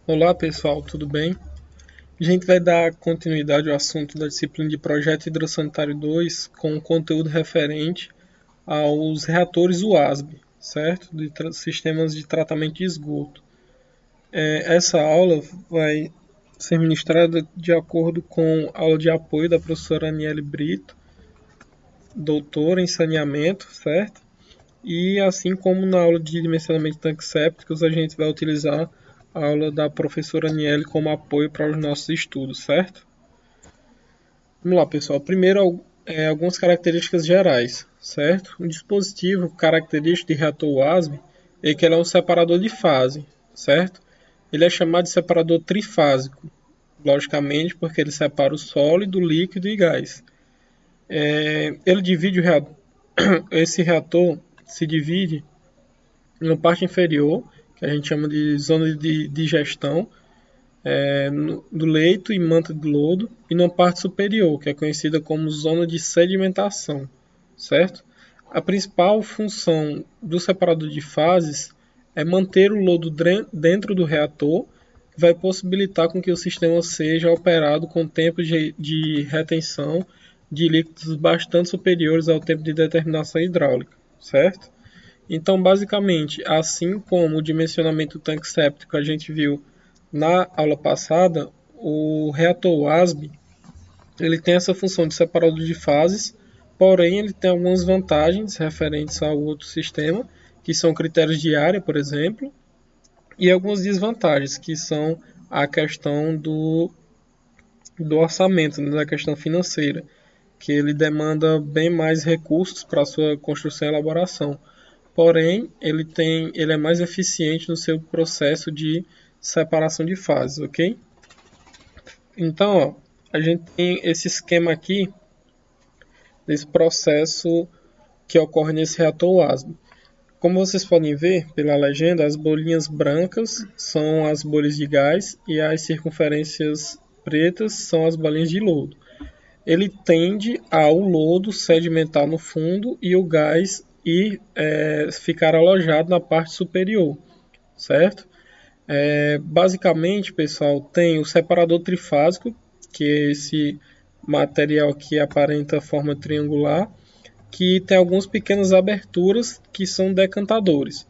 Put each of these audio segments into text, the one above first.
Olá pessoal, tudo bem? A gente vai dar continuidade ao assunto da disciplina de Projeto Hidrossanitário 2 com conteúdo referente aos reatores UASB, certo? De sistemas de tratamento de esgoto. Essa aula vai ser ministrada de acordo com a aula de apoio da professora Aniele Brito, doutora em saneamento, certo? E assim como na aula de dimensionamento de tanques sépticos, a gente vai utilizar a aula da professora Aniele como apoio para os nossos estudos, certo? Vamos lá, pessoal. Primeiro, algumas características gerais, certo? Um dispositivo característico de reator WASB é que ele é um separador de fase, certo? Ele é chamado de separador trifásico, logicamente porque ele separa o sólido, líquido e gás. Ele divide o reator, esse reator se divide na parte inferior, que a gente chama de zona de digestão, do leito e manta de lodo, e na parte superior, que é conhecida como zona de sedimentação, certo? A principal função do separador de fases é manter o lodo dentro do reator, que vai possibilitar com que o sistema seja operado com tempo de retenção de líquidos bastante superiores ao tempo de determinação hidráulica, certo? Então, basicamente, assim como o dimensionamento do tanque séptico a gente viu na aula passada, o reator WASB ele tem essa função de separador de fases, porém ele tem algumas vantagens referentes ao outro sistema, que são critérios de área, por exemplo, e algumas desvantagens, que são a questão do orçamento, né, da questão financeira, que ele demanda bem mais recursos para a sua construção e elaboração. Porém, ele é mais eficiente no seu processo de separação de fases, ok? Então, ó, a gente tem esse esquema aqui desse processo que ocorre nesse reator WASB. Como vocês podem ver pela legenda, as bolinhas brancas são as bolhas de gás e as circunferências pretas são as bolinhas de lodo. Ele tende ao lodo sedimentar no fundo e o gás ficar alojado na parte superior, certo? Basicamente, pessoal, tem o separador trifásico, que é esse material que aparenta forma triangular, que tem algumas pequenas aberturas que são decantadores.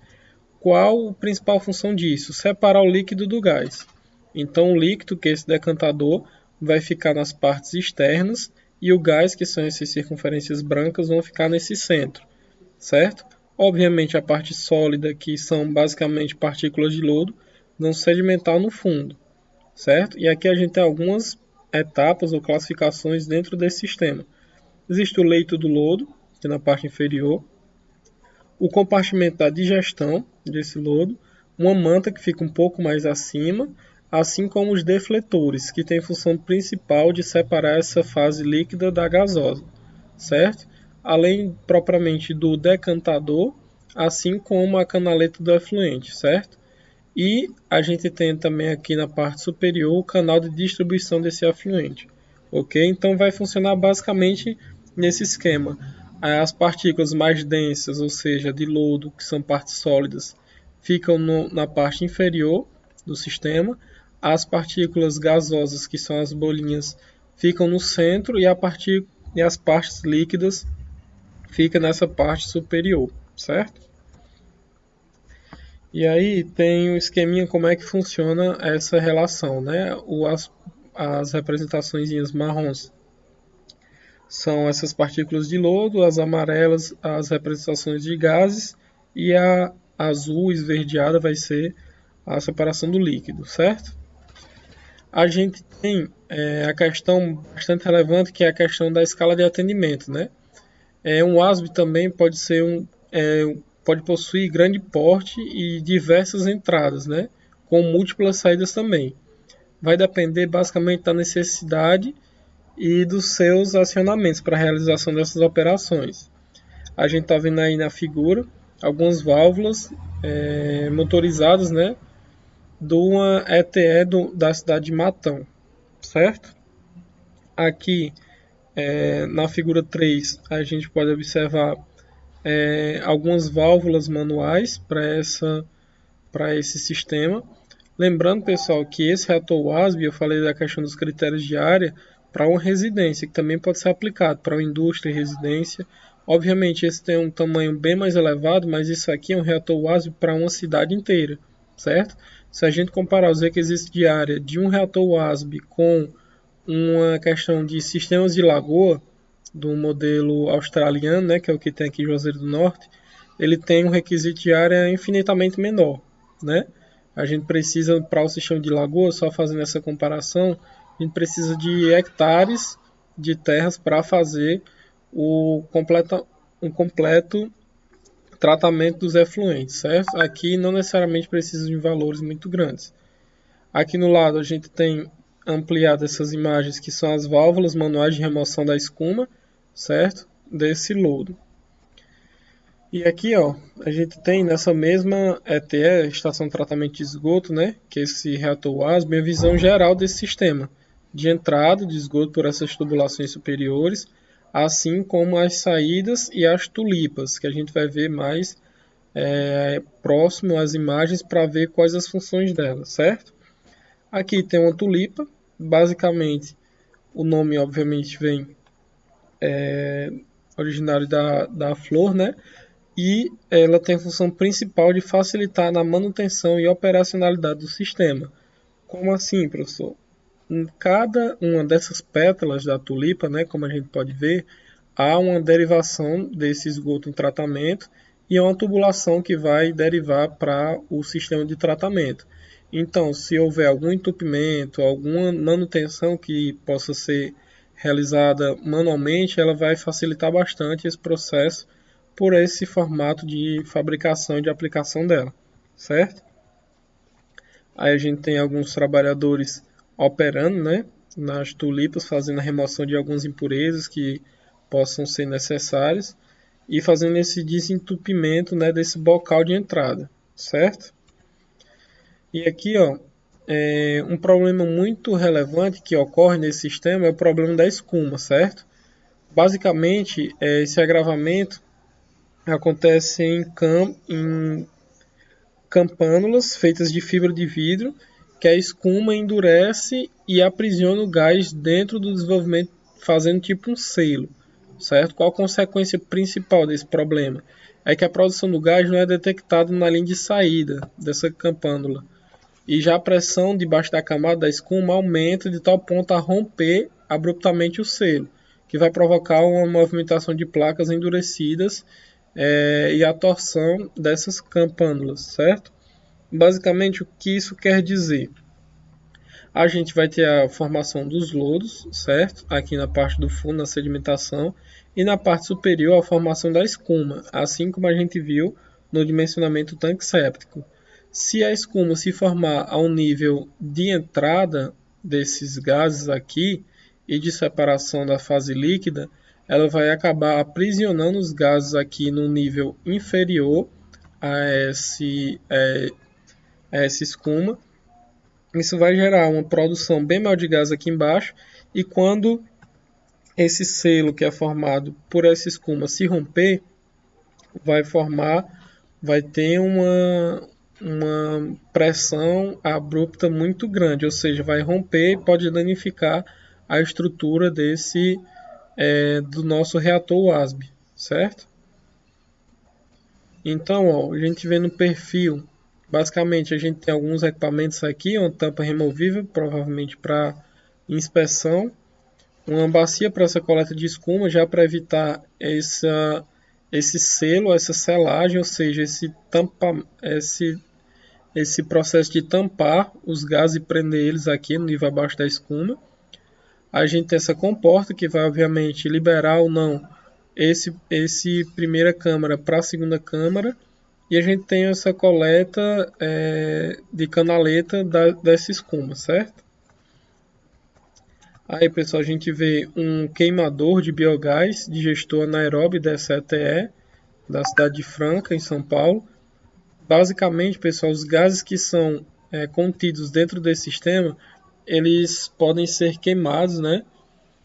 Qual a principal função disso? Separar o líquido do gás. Então, o líquido, que é esse decantador, vai ficar nas partes externas e o gás, que são essas circunferências brancas, vão ficar nesse centro, certo? Obviamente, a parte sólida, que são basicamente partículas de lodo, vão sedimentar no fundo, certo? E aqui a gente tem algumas etapas ou classificações dentro desse sistema. Existe o leito do lodo, que é na parte inferior, o compartimento da digestão desse lodo, uma manta que fica um pouco mais acima, assim como os defletores, que têm função principal de separar essa fase líquida da gasosa, certo? Além propriamente do decantador, assim como a canaleta do efluente, certo? E a gente tem também aqui na parte superior o canal de distribuição desse efluente, ok? Então vai funcionar basicamente nesse esquema. As partículas mais densas, ou seja, de lodo, que são partes sólidas, ficam na parte inferior do sistema. As partículas gasosas, que são as bolinhas, ficam no centro e as partes líquidas ficam nessa parte superior, certo? E aí tem um esqueminha como é que funciona essa relação, né? As representações marrons são essas partículas de lodo, as amarelas as representações de gases e a azul esverdeada vai ser a separação do líquido, certo? A gente tem a questão bastante relevante que é a questão da escala de atendimento, né? Um ASB também pode possuir grande porte e diversas entradas, né? Com múltiplas saídas também. Vai depender basicamente da necessidade e dos seus acionamentos para a realização dessas operações. A gente está vendo aí na figura algumas válvulas motorizadas, né? De uma ETE da cidade de Matão, certo? Aqui na figura 3 a gente pode observar algumas válvulas manuais para esse sistema. Lembrando, pessoal, que esse reator WASB, eu falei da questão dos critérios de área para uma residência, que também pode ser aplicado para uma indústria e residência. Obviamente, esse tem um tamanho bem mais elevado, mas isso aqui é um reator WASB para uma cidade inteira, certo? Se a gente comparar os requisitos de área de um reator WASB com uma questão de sistemas de lagoa, do modelo australiano, né, que é o que tem aqui em Juazeiro do Norte, ele tem um requisito de área infinitamente menor, né? A gente precisa, para o sistema de lagoa, só fazendo essa comparação, a gente precisa de hectares de terras para fazer um completo tratamento dos efluentes, certo? Aqui não necessariamente precisa de valores muito grandes. Aqui no lado a gente tem ampliado essas imagens que são as válvulas manuais de remoção da escuma, certo? Desse lodo. E aqui, ó, a gente tem nessa mesma ETE, Estação de Tratamento de Esgoto, né, que é esse reator WASB, a visão geral desse sistema, de entrada de esgoto por essas tubulações superiores, assim como as saídas e as tulipas, que a gente vai ver mais próximo às imagens para ver quais as funções delas, certo? Aqui tem uma tulipa, basicamente o nome obviamente vem originário da flor, né? E ela tem a função principal de facilitar na manutenção e operacionalidade do sistema. Como assim, professor? Em cada uma dessas pétalas da tulipa, né, como a gente pode ver, há uma derivação desse esgoto em tratamento e é uma tubulação que vai derivar para o sistema de tratamento. Então, se houver algum entupimento, alguma manutenção que possa ser realizada manualmente, ela vai facilitar bastante esse processo por esse formato de fabricação e de aplicação dela, certo? Aí a gente tem alguns trabalhadores operando, né, nas tulipas, fazendo a remoção de algumas impurezas que possam ser necessárias e fazendo esse desentupimento, né, desse bocal de entrada, certo? E aqui, ó, um problema muito relevante que ocorre nesse sistema é o problema da escuma, certo? Basicamente, esse agravamento acontece em campânulas feitas de fibra de vidro, que a escuma endurece e aprisiona o gás dentro do desenvolvimento, fazendo tipo um selo, certo? Qual a consequência principal desse problema? É que a produção do gás não é detectada na linha de saída dessa campânula. E já a pressão debaixo da camada da escuma aumenta de tal ponto a romper abruptamente o selo, que vai provocar uma movimentação de placas endurecidas e a torção dessas campânulas, certo? Basicamente, o que isso quer dizer? A gente vai ter a formação dos lodos, certo? Aqui na parte do fundo, na sedimentação, e na parte superior a formação da escuma, assim como a gente viu no dimensionamento tanque séptico. Se a escuma se formar ao nível de entrada desses gases aqui e de separação da fase líquida, ela vai acabar aprisionando os gases aqui no nível inferior a essa escuma. Isso vai gerar uma produção bem maior de gás aqui embaixo e quando esse selo que é formado por essa escuma se romper, vai ter uma pressão abrupta muito grande, ou seja, vai romper e pode danificar a estrutura do nosso reator WASB, certo? Então, ó, a gente vê no perfil, basicamente a gente tem alguns equipamentos aqui, uma tampa removível, provavelmente para inspeção, uma bacia para essa coleta de escuma, já para evitar esse selo, essa selagem, ou seja, esse processo de tampar os gases e prender eles aqui no nível abaixo da escuma. A gente tem essa comporta que vai obviamente liberar ou não esse primeira câmara para a segunda câmara. E a gente tem essa coleta de canaleta dessa escuma, certo? Aí, pessoal, a gente vê um queimador de biogás digestor anaeróbio dessa ETE, da cidade de Franca, em São Paulo. Basicamente, pessoal, os gases que são contidos dentro desse sistema, eles podem ser queimados, né,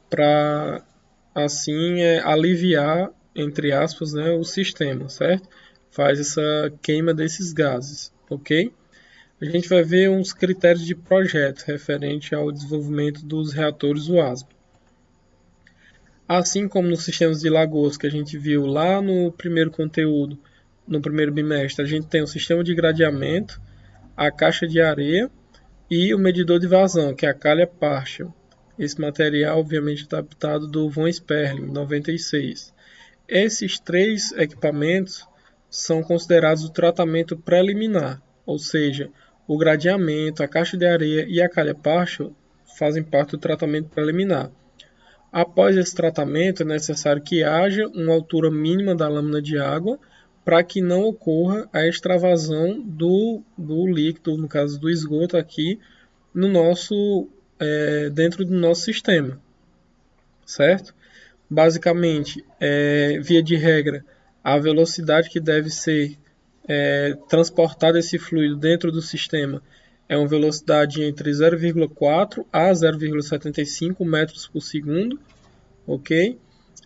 para assim aliviar, entre aspas, né, o sistema, certo? Faz essa queima desses gases, ok? a gente vai ver uns critérios de projeto referente ao desenvolvimento dos reatores WASB. Assim como nos sistemas de lagoas que a gente viu lá no primeiro conteúdo, no primeiro bimestre, a gente tem o sistema de gradeamento, a caixa de areia e o medidor de vazão, que é a calha partial. Esse material, obviamente, está adaptado do von Sperling, 96. Esses três equipamentos são considerados o tratamento preliminar, ou seja, o gradeamento, a caixa de areia e a calha partial fazem parte do tratamento preliminar. Após esse tratamento, é necessário que haja uma altura mínima da lâmina de água para que não ocorra a extravasão do líquido, no caso do esgoto aqui, dentro do nosso sistema, certo? Basicamente, via de regra, a velocidade que deve ser transportada esse fluido dentro do sistema é uma velocidade entre 0,4 a 0,75 metros por segundo, ok?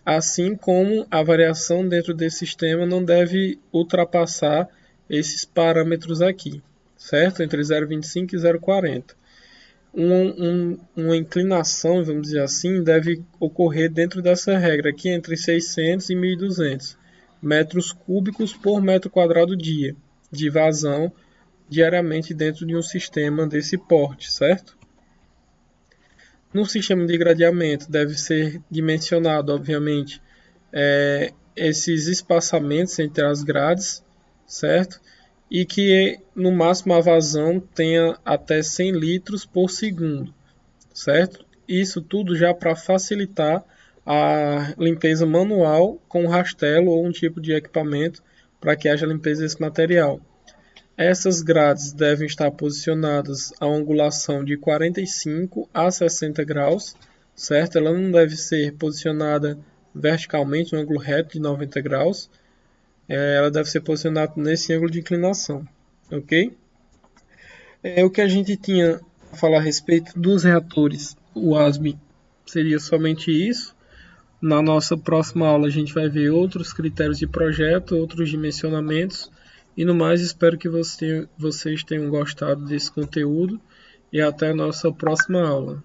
Assim como a variação dentro desse sistema não deve ultrapassar esses parâmetros aqui, certo? Entre 0,25 e 0,40. Uma inclinação, vamos dizer assim, deve ocorrer dentro dessa regra aqui entre 600 e 1.200 metros cúbicos por metro quadrado dia de vazão diariamente dentro de um sistema desse porte, certo? No sistema de gradeamento deve ser dimensionado, obviamente, esses espaçamentos entre as grades, certo? E que no máximo a vazão tenha até 100 litros por segundo, certo? Isso tudo já para facilitar a limpeza manual com rastelo ou um tipo de equipamento para que haja limpeza desse material. Essas grades devem estar posicionadas a uma angulação de 45 a 60 graus, certo? Ela não deve ser posicionada verticalmente, no ângulo reto de 90 graus. Ela deve ser posicionada nesse ângulo de inclinação, ok? O que a gente tinha a falar a respeito dos reatores WASB seria somente isso. Na nossa próxima aula a gente vai ver outros critérios de projeto, outros dimensionamentos. E no mais, espero que vocês tenham gostado desse conteúdo e até a nossa próxima aula.